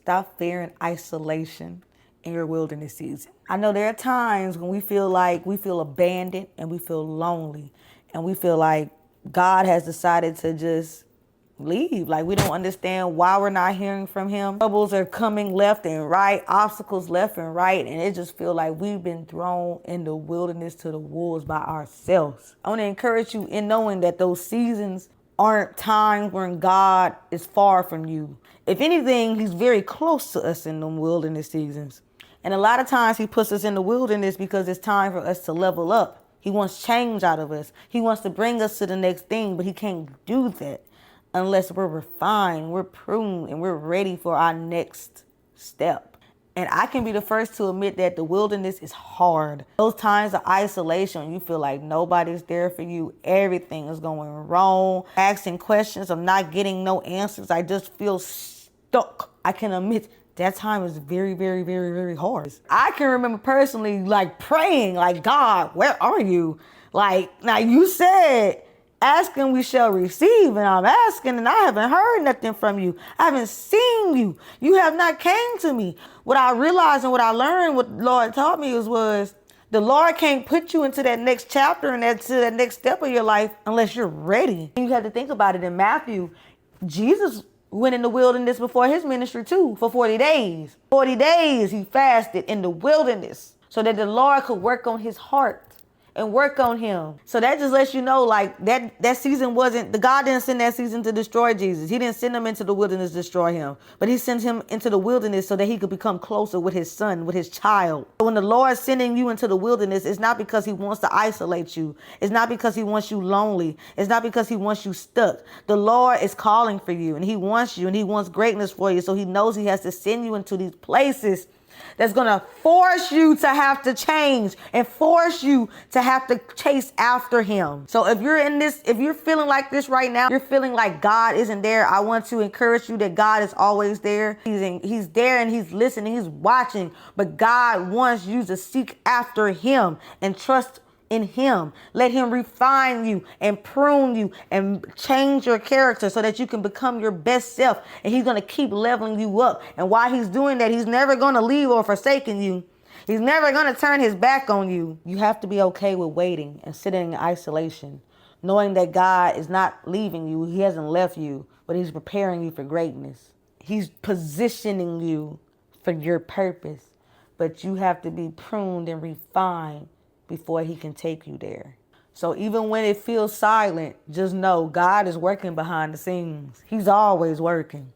Stop fearing isolation in your wilderness season. I know there are times when we feel abandoned and we feel lonely and we feel like God has decided to just leave. Like we don't understand why we're not hearing from him. Troubles are coming left and right, obstacles left and right, and it just feels like we've been thrown in the wilderness to the wolves by ourselves. I want to encourage you in knowing that those seasons aren't times when God is far from you. If anything, he's very close to us in the wilderness seasons. And a lot of times he puts us in the wilderness because it's time for us to level up. He wants change out of us. He wants to bring us to the next thing, but he can't do that unless we're refined, we're pruned, and we're ready for our next step. And I can be the first to admit that the wilderness is hard. Those times of isolation, you feel like nobody's there for you. Everything is going wrong. Asking questions, I'm not getting no answers. I just feel stuck. I can admit that time is very, very, very, very hard. I can remember personally like praying, like, God, where are you? Like, now you said, asking we shall receive, and I'm asking and I haven't heard nothing from you. I haven't seen you. You have not came to me. What I realized and what I learned, what the Lord taught me was the Lord can't put you into that next chapter and to that next step of your life unless you're ready. You have to think about it. In Matthew, Jesus went in the wilderness before his ministry too for 40 days. 40 days he fasted in the wilderness so that the Lord could work on his heart and work on him. So that just lets you know, like, that season wasn't, the God didn't send that season to destroy Jesus. He didn't send him into the wilderness to destroy him, but he sent him into the wilderness so that he could become closer with his son, with his child. When the Lord's sending you into the wilderness, it's not because he wants to isolate you. It's not because he wants you lonely. It's not because he wants you stuck. The Lord is calling for you and he wants you and he wants greatness for you. So he knows he has to send you into these places that's going to force you to have to change and force you to have to chase after him. So if you're in this, if you're feeling like this right now, you're feeling like God isn't there, I want to encourage you that God is always there. He's there and he's listening, he's watching, but God wants you to seek after him and trust in him. Let him refine you and prune you and change your character so that you can become your best self. And he's going to keep leveling you up. And while he's doing that, he's never going to leave or forsaken you. He's never going to turn his back on you. You have to be okay with waiting and sitting in isolation, knowing that God is not leaving you. He hasn't left you, but he's preparing you for greatness. He's positioning you for your purpose, but you have to be pruned and refined before he can take you there. So even when it feels silent, just know God is working behind the scenes. He's always working.